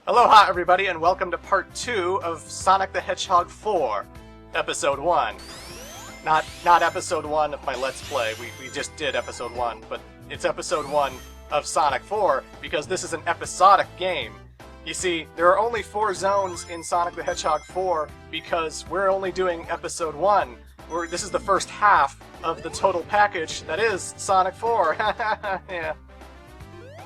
Aloha everybody and welcome to part 2 of Sonic the Hedgehog 4, episode 1. Not episode 1 of my Let's Play, we just did episode 1, but it's episode 1 of Sonic 4 because this is an episodic game. You see, there are only 4 zones in Sonic the Hedgehog 4 because we're only doing episode 1. This is the first half of the total package that is Sonic 4. Yeah.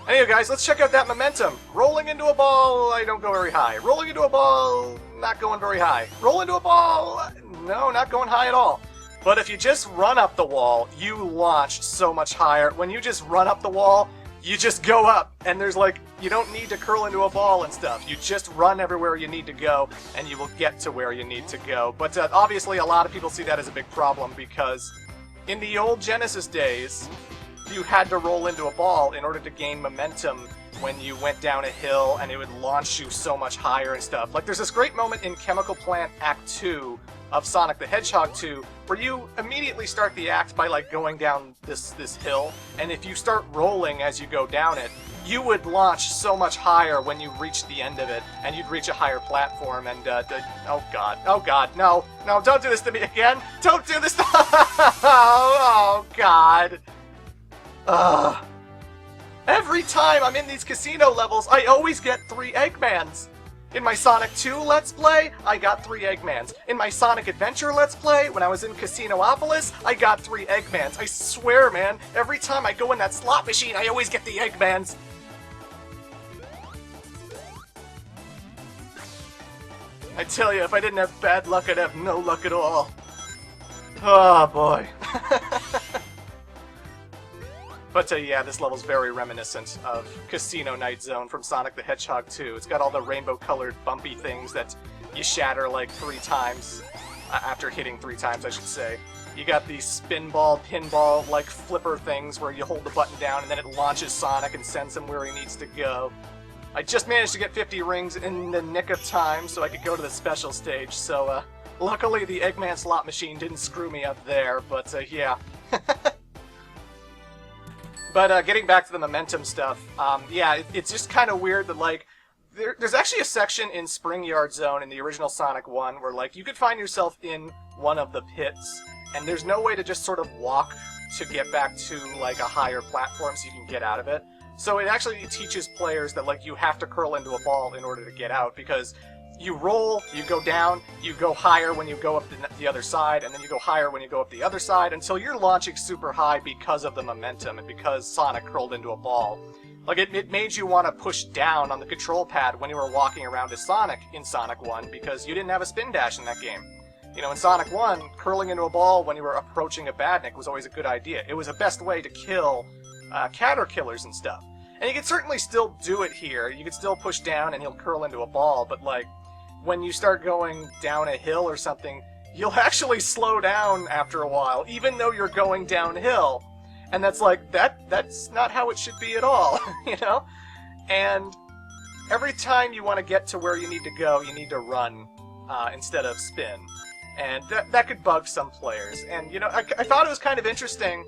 Anyway guys, let's check out that momentum. Rolling into a ball, I don't go very high. Rolling into a ball, not going very high. Roll into a ball, no, not going high at all. But if you just run up the wall, you launch so much higher. When you just run up the wall, you just go up. And there's like, you don't need to curl into a ball and stuff. You just run everywhere you need to go, and you will get to where you need to go. But obviously a lot of people see that as a big problem because in the old Genesis days, you had to roll into a ball in order to gain momentum when you went down a hill, and it would launch you so much higher and stuff. Like, there's this great moment in Chemical Plant Act 2 of Sonic the Hedgehog 2 where you immediately start the act by, like, going down this hill, and if you start rolling as you go down it, you would launch so much higher when you reach the end of it, and you'd reach a higher platform, and, oh god, no, don't do this to me again! Don't do this to oh god! Every time I'm in these casino levels, I always get 3 Eggmans. In my Sonic 2 Let's Play, I got 3 Eggmans. In my Sonic Adventure Let's Play, when I was in Casinopolis, I got 3 Eggmans. I swear, man, every time I go in that slot machine, I always get the Eggmans. I tell you, if I didn't have bad luck, I'd have no luck at all. Oh, boy. But yeah, this level's very reminiscent of Casino Night Zone from Sonic the Hedgehog 2. It's got all the rainbow-colored bumpy things that you shatter like 3 times, after hitting 3 times, I should say. You got these spinball, pinball, like flipper things where you hold the button down and then it launches Sonic and sends him where he needs to go. I just managed to get 50 rings in the nick of time so I could go to the special stage, so luckily the Eggman slot machine didn't screw me up there, but yeah. But getting back to the momentum stuff, yeah, it's just kind of weird that, like, there's actually a section in Spring Yard Zone in the original Sonic 1 where, like, you could find yourself in one of the pits, and there's no way to just sort of walk to get back to, like, a higher platform so you can get out of it. So it actually teaches players that, like, you have to curl into a ball in order to get out, because you roll, you go down, you go higher when you go up the other side, and then you go higher when you go up the other side, until you're launching super high because of the momentum and because Sonic curled into a ball. Like, it made you want to push down on the control pad when you were walking around as Sonic in Sonic 1, because you didn't have a spin dash in that game. You know, in Sonic 1, curling into a ball when you were approaching a badnik was always a good idea. It was the best way to kill caterkillers and stuff. And you could certainly still do it here. You could still push down and he'll curl into a ball, but, like, when you start going down a hill or something, you'll actually slow down after a while, even though you're going downhill. And that's like, that's not how it should be at all, you know? And every time you want to get to where you need to go, you need to run instead of spin. And that could bug some players. And, you know, I thought it was kind of interesting.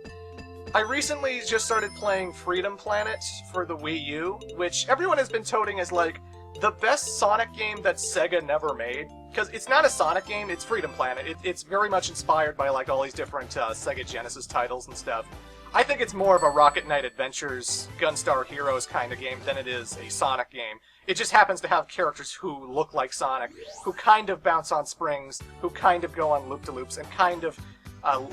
I recently just started playing Freedom Planet for the Wii U, which everyone has been toting as, like, the best Sonic game that Sega never made. Because it's not a Sonic game, it's Freedom Planet. It's very much inspired by, like, all these different Sega Genesis titles and stuff. I think it's more of a Rocket Knight Adventures, Gunstar Heroes kind of game than it is a Sonic game. It just happens to have characters who look like Sonic, who kind of bounce on springs, who kind of go on loop-de-loops, and kind of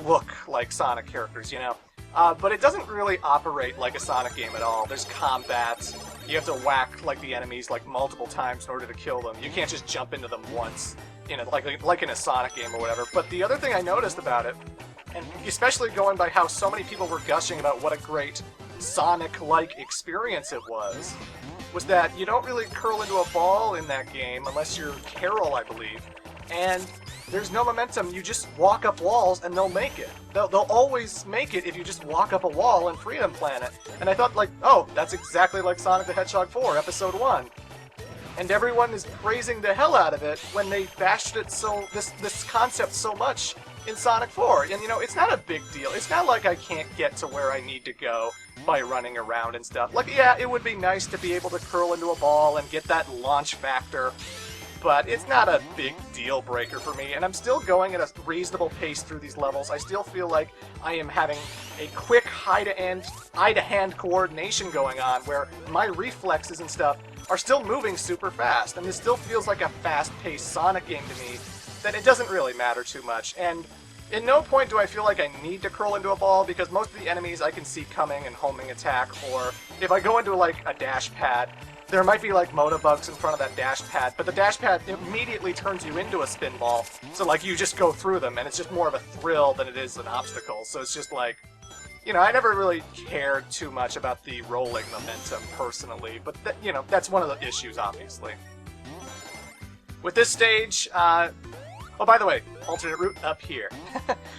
look like Sonic characters, you know? But it doesn't really operate like a Sonic game at all. There's combat. You have to whack, like, the enemies, like, multiple times in order to kill them. You can't just jump into them once, you know, like in a Sonic game or whatever. But the other thing I noticed about it, and especially going by how so many people were gushing about what a great Sonic-like experience it was that you don't really curl into a ball in that game, unless you're Carol, I believe. And there's no momentum. You just walk up walls and they'll make it. They'll always make it if you just walk up a wall in Freedom Planet. And I thought, like, oh, that's exactly like Sonic the Hedgehog 4, Episode 1. And everyone is praising the hell out of it when they bashed it this concept so much in Sonic 4. And, you know, it's not a big deal. It's not like I can't get to where I need to go by running around and stuff. Like, yeah, it would be nice to be able to curl into a ball and get that launch factor, but it's not a big deal breaker for me, and I'm still going at a reasonable pace through these levels. I still feel like I am having a quick eye-to-hand coordination going on, where my reflexes and stuff are still moving super fast, and this still feels like a fast-paced Sonic game to me, that it doesn't really matter too much. And in no point do I feel like I need to curl into a ball, because most of the enemies I can see coming and homing attack, or if I go into like a dash pad, there might be like motobugs in front of that dash pad, but the dash pad immediately turns you into a spin ball, so like you just go through them, and it's just more of a thrill than it is an obstacle. So it's just like, you know, I never really cared too much about the rolling momentum personally, but you know, that's one of the issues, obviously. With this stage, oh, by the way, alternate route up here.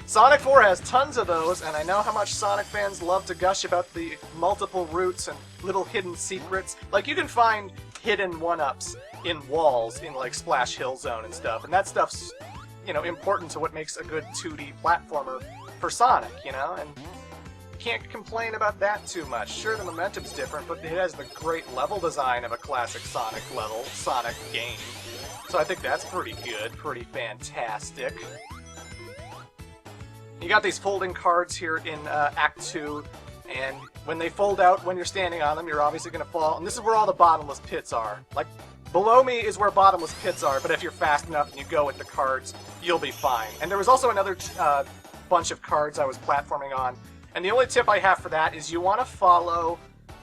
Sonic 4 has tons of those, and I know how much Sonic fans love to gush about the multiple routes and little hidden secrets. Like, you can find hidden one-ups in walls in, like, Splash Hill Zone and stuff, and that stuff's, you know, important to what makes a good 2D platformer for Sonic, you know? And you can't complain about that too much. Sure, the momentum's different, but it has the great level design of a classic Sonic game. So I think that's pretty good, pretty fantastic. You got these folding cards here in Act 2, and when they fold out when you're standing on them, you're obviously going to fall, and this is where all the bottomless pits are. Like, below me is where bottomless pits are, but if you're fast enough and you go with the cards, you'll be fine. And there was also another bunch of cards I was platforming on, and the only tip I have for that is you want to follow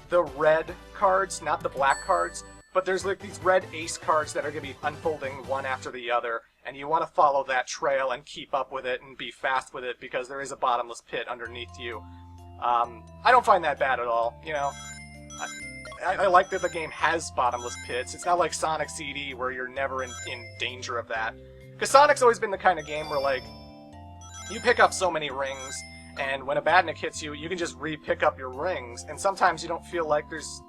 the red cards, not the black cards. But there's like these red ace cards that are going to be unfolding one after the other, and you want to follow that trail and keep up with it and be fast with it, because there is a bottomless pit underneath you. I don't find that bad at all, you know. I like that the game has bottomless pits. It's not like Sonic CD where you're never in danger of that. Because Sonic's always been the kind of game where, like, you pick up so many rings, and when a badnik hits you, you can just re-pick up your rings, and sometimes you don't feel like there's...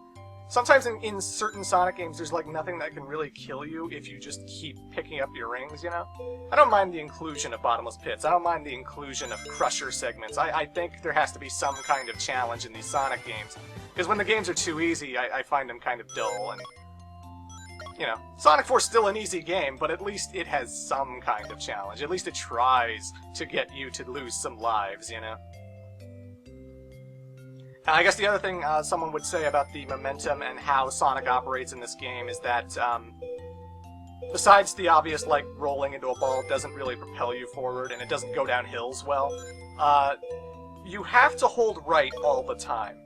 Sometimes in certain Sonic games, there's like nothing that can really kill you if you just keep picking up your rings, you know? I don't mind the inclusion of bottomless pits. I don't mind the inclusion of crusher segments. I think there has to be some kind of challenge in these Sonic games. Because when the games are too easy, I find them kind of dull. And, you know, Sonic 4's still an easy game, but at least it has some kind of challenge. At least it tries to get you to lose some lives, you know? I guess the other thing someone would say about the momentum and how Sonic operates in this game is that, besides the obvious, like, rolling into a ball doesn't really propel you forward, and it doesn't go down hills well, you have to hold right all the time.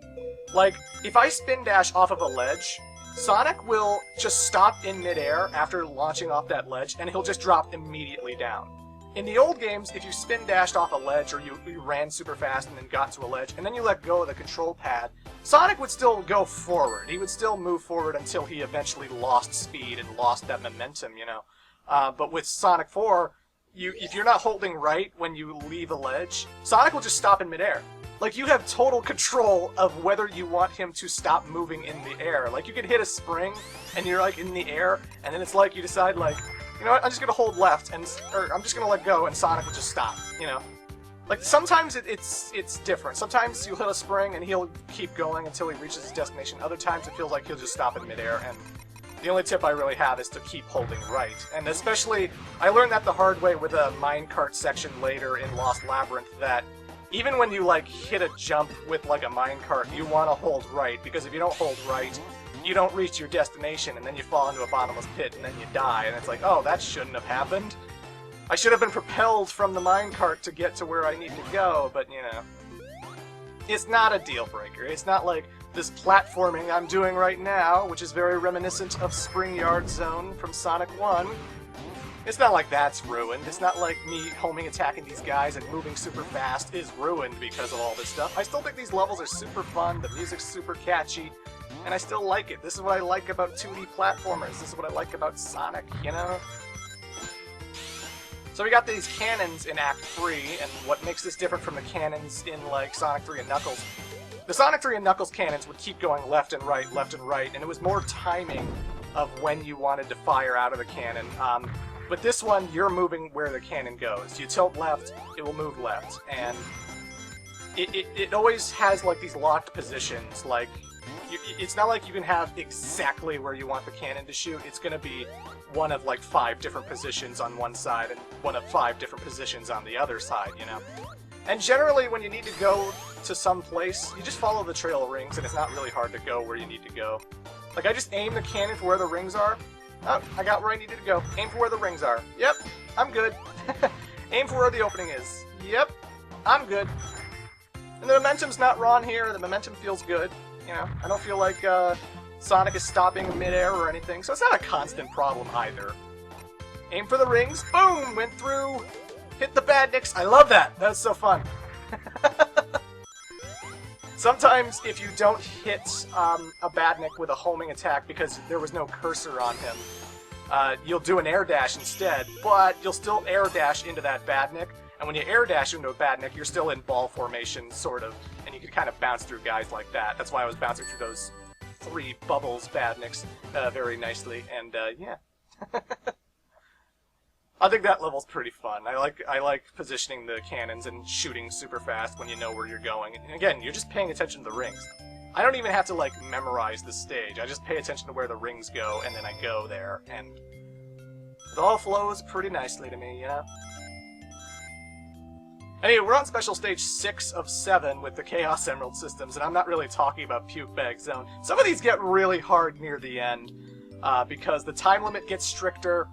Like, if I spin dash off of a ledge, Sonic will just stop in midair after launching off that ledge, and he'll just drop immediately down. In the old games, if you spin dashed off a ledge, or you ran super fast and then got to a ledge, and then you let go of the control pad, Sonic would still go forward. He would still move forward until he eventually lost speed and lost that momentum, you know. But with Sonic 4, if you're not holding right when you leave a ledge, Sonic will just stop in midair. Like, you have total control of whether you want him to stop moving in the air. Like, you could hit a spring, and you're, like, in the air, and then it's like you decide, like, you know what, I'm just gonna hold left, or I'm just gonna let go, and Sonic will just stop, you know? Like, sometimes it's different. Sometimes you'll hit a spring, and he'll keep going until he reaches his destination. Other times it feels like he'll just stop in midair, and the only tip I really have is to keep holding right. And especially, I learned that the hard way with a minecart section later in Lost Labyrinth, that even when you, like, hit a jump with, like, a minecart, you want to hold right, because if you don't hold right, you don't reach your destination, and then you fall into a bottomless pit, and then you die, and it's like, oh, that shouldn't have happened. I should have been propelled from the minecart to get to where I need to go, but, you know, it's not a deal breaker. It's not like this platforming I'm doing right now, which is very reminiscent of Spring Yard Zone from Sonic 1. It's not like that's ruined. It's not like me homing attacking these guys and moving super fast is ruined because of all this stuff. I still think these levels are super fun, the music's super catchy, and I still like it. This is what I like about 2D platformers. This is what I like about Sonic, you know? So we got these cannons in Act 3, and what makes this different from the cannons in, like, Sonic 3 and Knuckles. The Sonic 3 and Knuckles cannons would keep going left and right, and it was more timing of when you wanted to fire out of the cannon. But this one, you're moving where the cannon goes. You tilt left, it will move left, and it always has like these locked positions. Like, it's not like you can have exactly where you want the cannon to shoot. It's going to be one of like 5 different positions on one side and one of 5 different positions on the other side, you know? And generally, when you need to go to some place, you just follow the trail of rings, and it's not really hard to go where you need to go. Like, I just aim the cannon for where the rings are. Oh, I got where I needed to go. Aim for where the rings are. Yep, I'm good. Aim for where the opening is. Yep, I'm good. And the momentum's not wrong here. The momentum feels good. You know, I don't feel like Sonic is stopping midair or anything, so it's not a constant problem either. Aim for the rings. Boom! Went through. Hit the badniks. I love that. That's so fun. Sometimes, if you don't hit a badnik with a homing attack because there was no cursor on him, you'll do an air dash instead, but you'll still air dash into that badnik. And when you air dash into a badnik, you're still in ball formation, sort of, and you can kind of bounce through guys like that. That's why I was bouncing through those 3 bubbles badniks very nicely, and yeah. I think that level's pretty fun. I like positioning the cannons and shooting super fast when you know where you're going. And again, you're just paying attention to the rings. I don't even have to like memorize the stage. I just pay attention to where the rings go, and then I go there, and it all flows pretty nicely to me, you know? Anyway, we're on special stage 6 of 7 with the Chaos Emerald systems, and I'm not really talking about Puke Bag Zone. Some of these get really hard near the end, because the time limit gets stricter,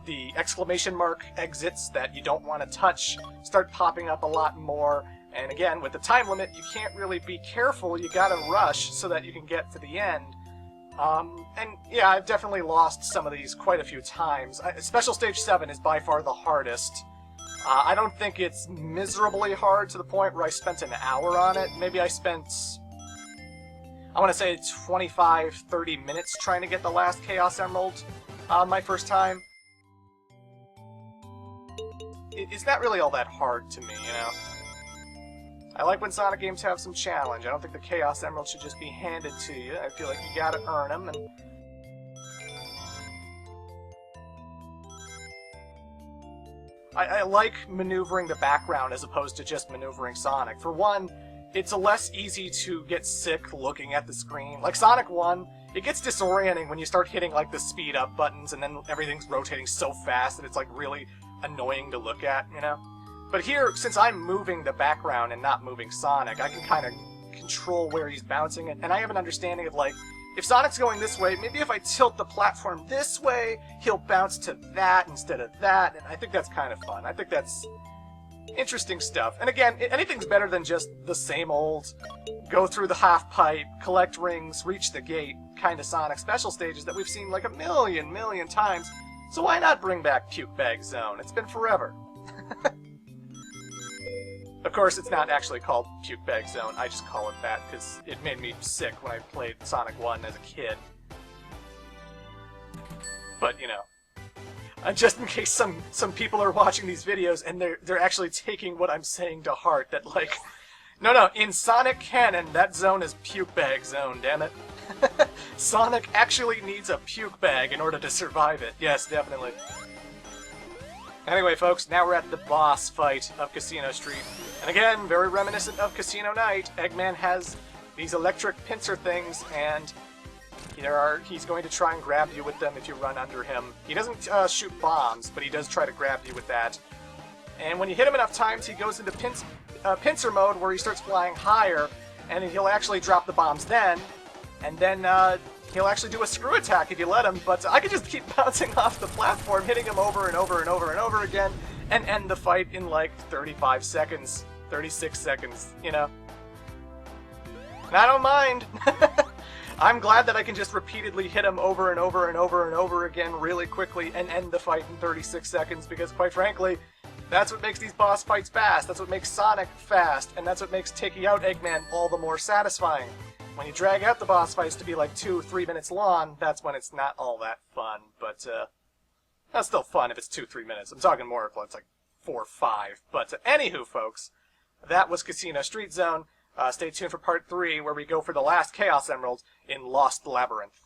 the exclamation mark exits that you don't want to touch start popping up a lot more, and again, with the time limit, you can't really be careful, you gotta rush so that you can get to the end. And yeah, I've definitely lost some of these quite a few times. Special stage 7 is by far the hardest. I don't think it's miserably hard to the point where I spent an hour on it. Maybe I spent, I want to say 25, 30 minutes trying to get the last Chaos Emerald my first time. It's not really all that hard to me, you know? I like when Sonic games have some challenge. I don't think the Chaos Emerald should just be handed to you. I feel like you gotta earn them, and I like maneuvering the background as opposed to just maneuvering Sonic. For one, it's less easy to get sick looking at the screen. Like Sonic 1, it gets disorienting when you start hitting like the speed up buttons and then everything's rotating so fast that it's like really annoying to look at, you know? But here, since I'm moving the background and not moving Sonic, I can kind of control where he's bouncing, and I have an understanding of like, if Sonic's going this way, maybe if I tilt the platform this way, he'll bounce to that instead of that, and I think that's kind of fun. I think that's interesting stuff. And again, anything's better than just the same old, go through the half-pipe, collect rings, reach the gate kind of Sonic special stages that we've seen like a million times. So why not bring back Puke Bag Zone? It's been forever. Of course, it's not actually called Puke Bag Zone. I just call it that because it made me sick when I played Sonic 1 as a kid. But, you know, just in case some people are watching these videos and they're actually taking what I'm saying to heart, that like, no, in Sonic canon, that zone is Puke Bag Zone, damn it. Sonic actually needs a puke bag in order to survive it. Yes, definitely. Anyway, folks, now we're at the boss fight of Casino Street. And again, very reminiscent of Casino Night, Eggman has these electric pincer things, and he's going to try and grab you with them if you run under him. He doesn't shoot bombs, but he does try to grab you with that. And when you hit him enough times, he goes into pincer mode, where he starts flying higher, and he'll actually drop the bombs then, and then he'll actually do a screw attack if you let him, but I could just keep bouncing off the platform, hitting him over and over and over and over again, and end the fight in like 35 seconds, 36 seconds, you know? And I don't mind! I'm glad that I can just repeatedly hit him over and over and over and over again really quickly and end the fight in 36 seconds, because quite frankly, that's what makes these boss fights fast, that's what makes Sonic fast, and that's what makes taking out Eggman all the more satisfying. When you drag out the boss fights to be like 2-3 minutes long, that's when it's not all that fun, but that's still fun if it's 2-3 minutes. I'm talking more if it's like 4 or 5. But anywho, folks, that was Casino Street Zone. Stay tuned for part 3, where we go for the last Chaos Emerald in Lost Labyrinth.